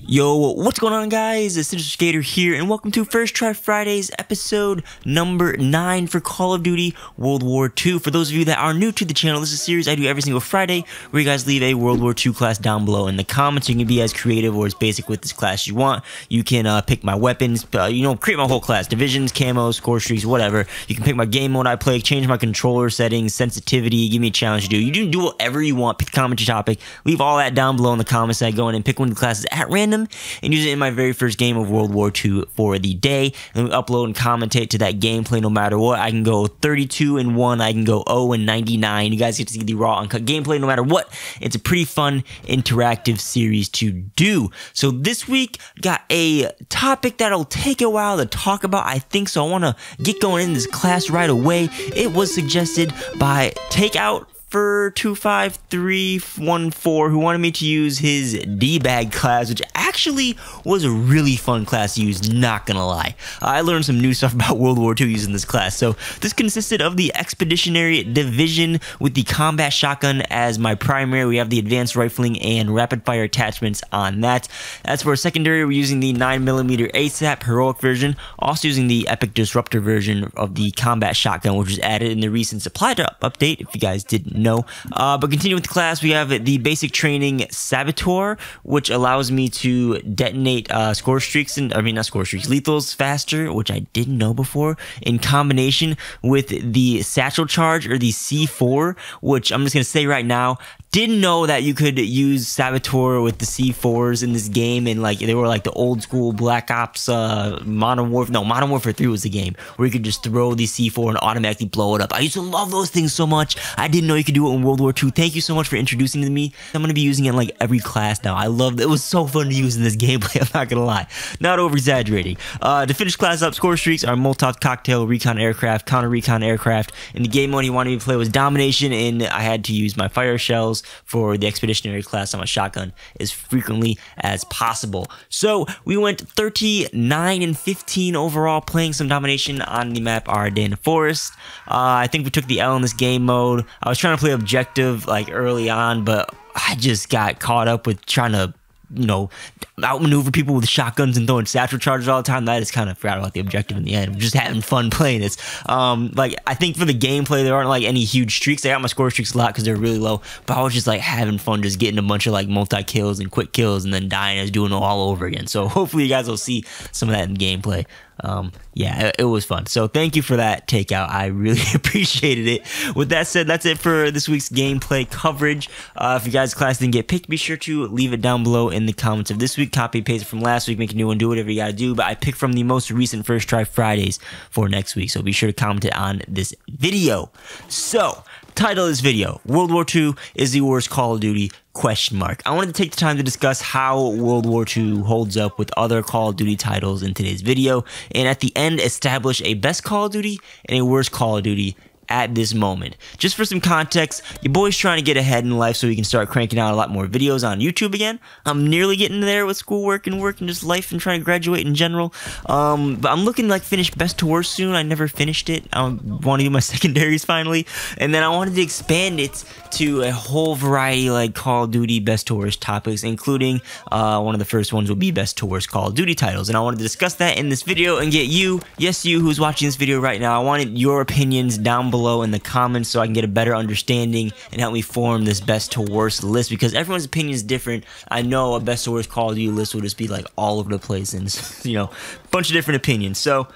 Yo, what's going on, guys? It's Sinister Skater here, and welcome to First Try Fridays, episode number 9 for Call of Duty World War II. For those of you that are new to the channel, this is a series I do every single Friday, where you guys leave a World War II class down below in the comments. You can be as creative or as basic with this class you want. You can pick my weapons, create my whole class, divisions, camos, score streaks, whatever. You can pick my game mode I play, change my controller settings, sensitivity, give me a challenge to do. You can do whatever you want, pick the commentary topic, leave all that down below in the comments. I go in and pick one of the classes at random and use it in my very first game of World War II for the day, and we upload and commentate to that gameplay no matter what. I can go 32-1, I can go 0-99. You guys get to see the raw uncut gameplay no matter what. It's a pretty fun interactive series to do. So this week got a topic that'll take a while to talk about, I think, so I want to get going in this class right away. It was suggested by Takeout for 25314, who wanted me to use his D-bag class, which actually was a really fun class to use, not gonna lie. I learned some new stuff about World War II using this class. So this consisted of the Expeditionary Division with the combat shotgun as my primary. We have the advanced rifling and rapid fire attachments on that. As for a secondary, we're using the 9mm ASAP heroic version, also using the Epic Disruptor version of the combat shotgun, which was added in the recent supply drop update, if you guys didn't know. But continuing with the class, we have the basic training Saboteur, which allows me to detonate score streaks, and lethals faster, which I didn't know before, in combination with the Satchel Charge, or the C4, which I'm just going to say right now, didn't know that you could use Saboteur with the C4s in this game, and like they were like the old school Black Ops Modern Warfare 3 was the game where you could just throw the C4 and automatically blow it up. I used to love those things so much. I didn't know you could do it in World War II. Thank you so much for introducing it to me. I'm going to be using it in like every class now. I loved it. It was so fun to use in this gameplay, I'm not going to lie. Not over-exaggerating. To finish class up, score streaks are Molotov Cocktail, Recon Aircraft, Counter Recon Aircraft. In the game mode he wanted me to play was Domination, and I had to use my fire shells for the Expeditionary class on my shotgun as frequently as possible. So we went 39-15 overall, playing some Domination on the map Ardennes Forest. I think we took the L in this game mode. I was trying to play objective like early on, but I just got caught up with trying to outmaneuver people with shotguns and throwing satchel charges all the time. I just kind of forgot about the objective in the end. I'm just having fun playing this. I think for the gameplay, there aren't like any huge streaks. I got my score streaks a lot because they're really low, but I was just like having fun, just getting a bunch of like multi-kills and quick kills and then dying and doing it all over again. So hopefully you guys will see some of that in gameplay. Yeah, it was fun. So thank you for that, Takeout. I really appreciated it. With that said, that's it for this week's gameplay coverage. If you guys' class didn't get picked, be sure to leave it down below in the comments of this week. Copy paste it from last week, make a new one, do whatever you gotta do. But I picked from the most recent First Try Fridays for next week, so be sure to comment it on this video. So, title of this video: World War II is the worst Call of Duty ? I wanted to take the time to discuss how World War II holds up with other Call of Duty titles in today's video, and at the end establish a best Call of Duty and a worst Call of Duty at this moment. Just for some context, your boy's trying to get ahead in life so he can start cranking out a lot more videos on YouTube again. I'm nearly getting there with schoolwork and work and just life and trying to graduate in general. But I'm looking to like finish best to worst soon. I never finished it. I want to do my secondaries finally, and then I wanted to expand it to a whole variety like Call of Duty best to worst topics, including one of the first ones will be best to worst Call of Duty titles, and I wanted to discuss that in this video and get you, yes you who's watching this video right now, I wanted your opinions down below in the comments so I can get a better understanding and help me form this best to worst list, because everyone's opinion is different. I know a best to worst Call of Duty list will just be like all over the place and a bunch of different opinions. So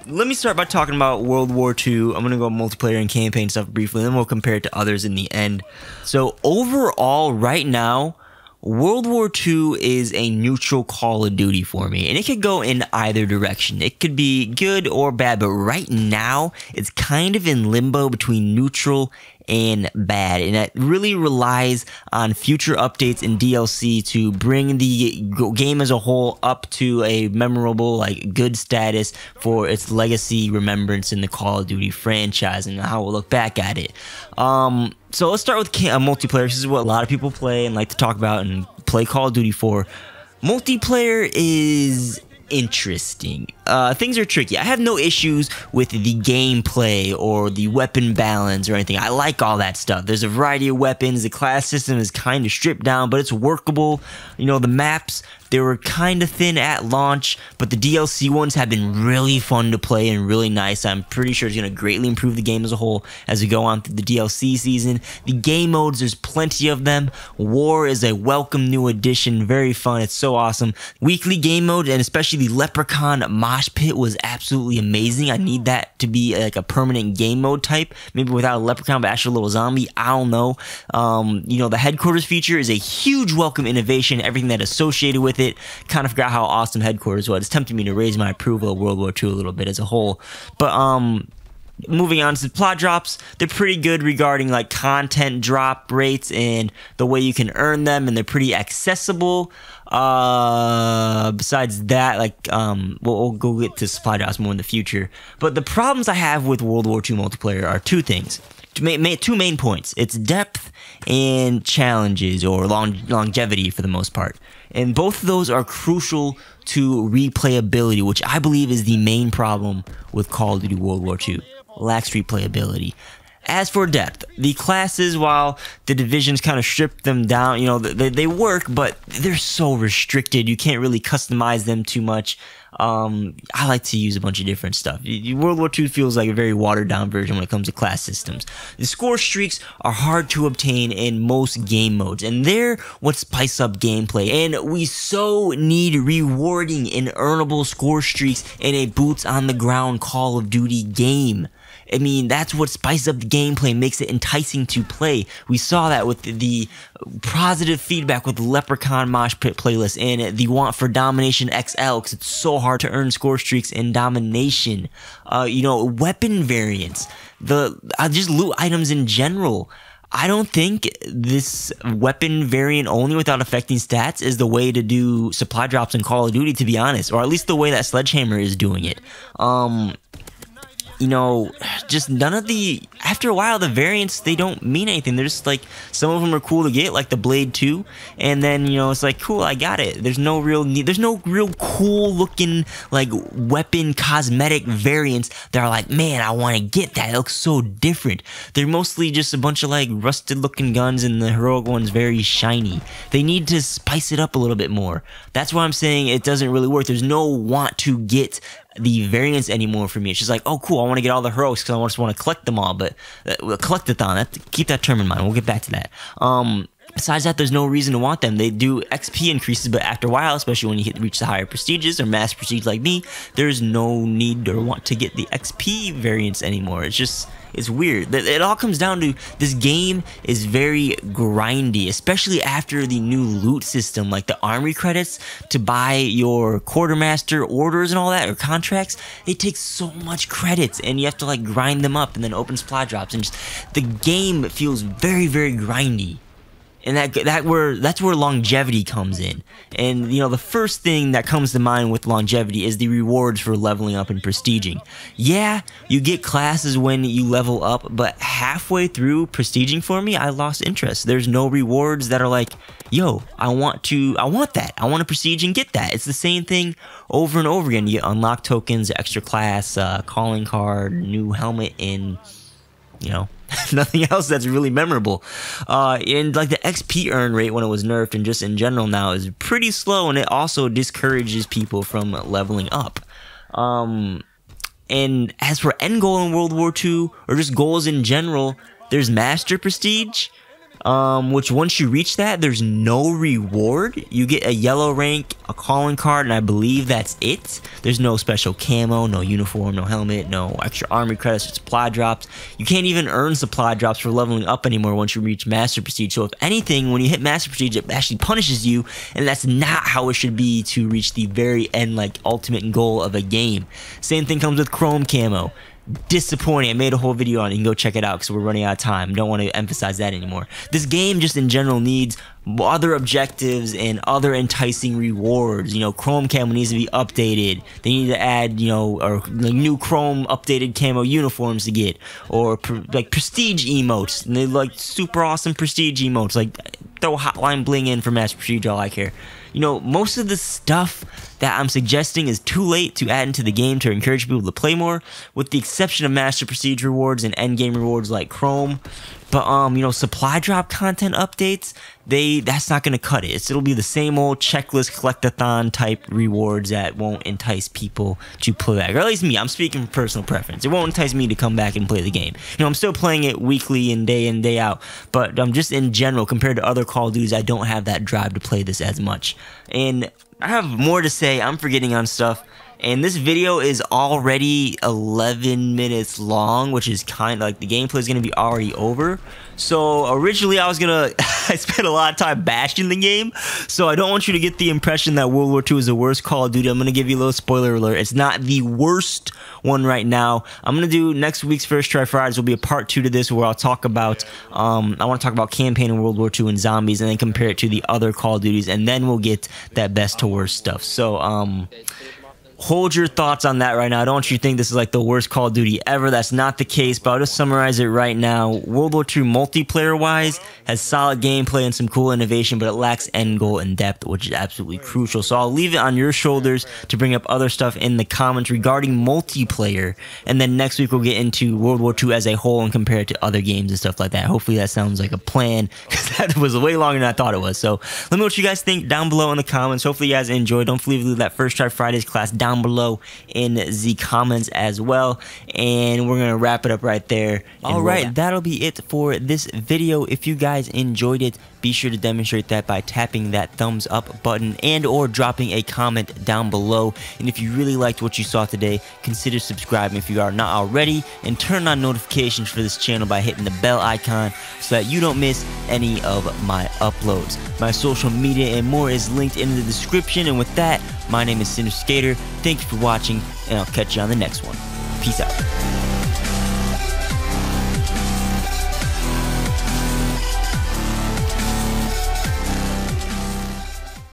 let me start by talking about World War II. I'm going to go multiplayer and campaign stuff briefly, and then we'll compare it to others in the end. So overall, right now, World War II is a neutral Call of Duty for me, and it could go in either direction. It could be good or bad, but right now, it's kind of in limbo between neutral and bad, and it really relies on future updates and DLC to bring the game as a whole up to a memorable, like, good status for its legacy remembrance in the Call of Duty franchise and how we'll look back at it. So let's start with multiplayer. This is what a lot of people play and like to talk about and play Call of Duty for. Multiplayer is interesting. things are tricky. I have no issues with the gameplay or the weapon balance or anything. I like all that stuff. There's a variety of weapons. The class system is kind of stripped down, but it's workable. You know, the maps, they were kind of thin at launch, but the DLC ones have been really fun to play and really nice. I'm pretty sure it's going to greatly improve the game as a whole as we go on through the DLC season. The game modes, there's plenty of them. War is a welcome new addition. Very fun. It's so awesome. Weekly game mode, and especially the Leprechaun Mosh Pit, was absolutely amazing. I need that to be like a permanent game mode type. Maybe without a Leprechaun, but actually a little zombie. I don't know. You know, the headquarters feature is a huge welcome innovation. Everything that associated with it. Kind of forgot how awesome headquarters was. It's tempting me to raise my approval of World War II a little bit as a whole. But moving on to the plot drops, they're pretty good regarding like content drop rates and the way you can earn them, and they're pretty accessible. Besides that, like we'll go get to supply drops more in the future. But the problems I have with World War II multiplayer are two things. Two main points. It's depth and challenges, or longevity for the most part. And both of those are crucial to replayability, which I believe is the main problem with Call of Duty World War II. Lacks replayability. As for depth, the classes, while the divisions kind of stripped them down, you know, they work, but they're so restricted. You can't really customize them too much. I like to use a bunch of different stuff. World War II feels like a very watered down version when it comes to class systems. The score streaks are hard to obtain in most game modes, and they're what spice up gameplay. And we so need rewarding and earnable score streaks in a boots on the ground Call of Duty game. I mean, that's what spices up the gameplay, makes it enticing to play. We saw that with the positive feedback with the Leprechaun Mosh Pit playlist and the want for Domination XL, because it's so hard to earn score streaks in Domination. You know, weapon variants, just loot items in general. I don't think this weapon variant only without affecting stats is the way to do supply drops in Call of Duty, to be honest, or at least the way that Sledgehammer is doing it. You know, just none of the, after a while, the variants, they don't mean anything. They're just like, some of them are cool to get, like the Blade 2, and then, you know, it's like, cool, I got it. There's no real need, there's no real cool looking, like, weapon cosmetic variants that are like, man, I want to get that. It looks so different. They're mostly just a bunch of, like, rusted looking guns, and the heroic one's very shiny. They need to spice it up a little bit more. That's why I'm saying it doesn't really work. There's no want to get the variants anymore for me. It's just like, oh cool, I want to get all the heroics because I just want to collect them all, but collectathon, keep that term in mind. We'll get back to that. Besides that, there's no reason to want them. They do XP increases, but after a while, especially when you reach the higher prestiges or mass prestige like me, there's no need or want to get the XP variants anymore. It's weird. It all comes down to this game is very grindy, especially after the new loot system, like the army credits to buy your quartermaster orders and all that, or contracts. It takes so much credits, and you have to like grind them up and then open supply drops, and just the game feels very, very grindy. And that's where longevity comes in. And, you know, the first thing that comes to mind with longevity is the rewards for leveling up and prestiging. Yeah, you get classes when you level up, but halfway through prestiging for me, I lost interest. There's no rewards that are like, yo, I want that. I want to prestige and get that. It's the same thing over and over again. You unlock tokens, extra class, calling card, new helmet, and, you know, nothing else that's really memorable. And like the XP earn rate when it was nerfed and just in general now is pretty slow, and it also discourages people from leveling up. And as for end goal in World War II, or just goals in general, there's Master Prestige, which once you reach that, there's no reward. You get a yellow rank, a calling card, and I believe that's it. There's no special camo, no uniform, no helmet, no extra army credits or supply drops. You can't even earn supply drops for leveling up anymore once you reach Master Prestige. So if anything, when you hit Master Prestige, it actually punishes you, and that's not how it should be to reach the very end, like, ultimate goal of a game. Same thing comes with Chrome camo. Disappointing. I made a whole video on it. You can go check it out because we're running out of time. Don't want to emphasize that anymore. This game just in general needs other objectives and other enticing rewards. You know, Chrome camo needs to be updated. They need to add, you know, or like new Chrome updated camo uniforms to get, or like prestige emotes. And they like super awesome prestige emotes. Like throw Hotline Bling in for Master Prestige, all I care. you know, most of the stuff that I'm suggesting is too late to add into the game to encourage people to play more, with the exception of Master Prestige rewards and endgame rewards like Chrome. But you know, supply drop content updates, that's not gonna cut it. It'll be the same old checklist collectathon type rewards that won't entice people to play back. Or at least me, I'm speaking from personal preference. It won't entice me to come back and play the game. You know, I'm still playing it weekly and day out, but just in general, compared to other Call of Duties, I don't have that drive to play this as much. And I have more to say. I'm forgetting on stuff. And this video is already 11 minutes long, which is kind of like the gameplay is going to be already over. So originally I spent a lot of time bashing the game. So I don't want you to get the impression that World War II is the worst Call of Duty. I'm going to give you a little spoiler alert. It's not the worst one right now. I'm going to do next week's First Try Fridays will be a part 2 to this, where I'll talk about, I want to talk about campaign in World War II and zombies, and then compare it to the other Call of Duties, and then we'll get that best to worst stuff. So, hold your thoughts on that right now. I don't want you to think this is like the worst Call of Duty ever. That's not the case, but I'll just summarize it right now. World War II multiplayer-wise has solid gameplay and some cool innovation, but it lacks end goal and depth, which is absolutely crucial. So I'll leave it on your shoulders to bring up other stuff in the comments regarding multiplayer, and then next week we'll get into World War II as a whole and compare it to other games and stuff like that. Hopefully that sounds like a plan, because that was way longer than I thought it was. So let me know what you guys think down below in the comments. Hopefully you guys enjoyed. Don't forget to leave that First Try Fridays class down below in the comments as well, and we're gonna wrap it up right there. All right, that'll be it for this video. If you guys enjoyed it, be sure to demonstrate that by tapping that thumbs up button and or dropping a comment down below. And if you really liked what you saw today, consider subscribing if you are not already, and turn on notifications for this channel by hitting the bell icon so that you don't miss any of my uploads. My social media and more is linked in the description. And with that, my name is Cinder Skater. Thank you for watching, and I'll catch you on the next one. Peace out.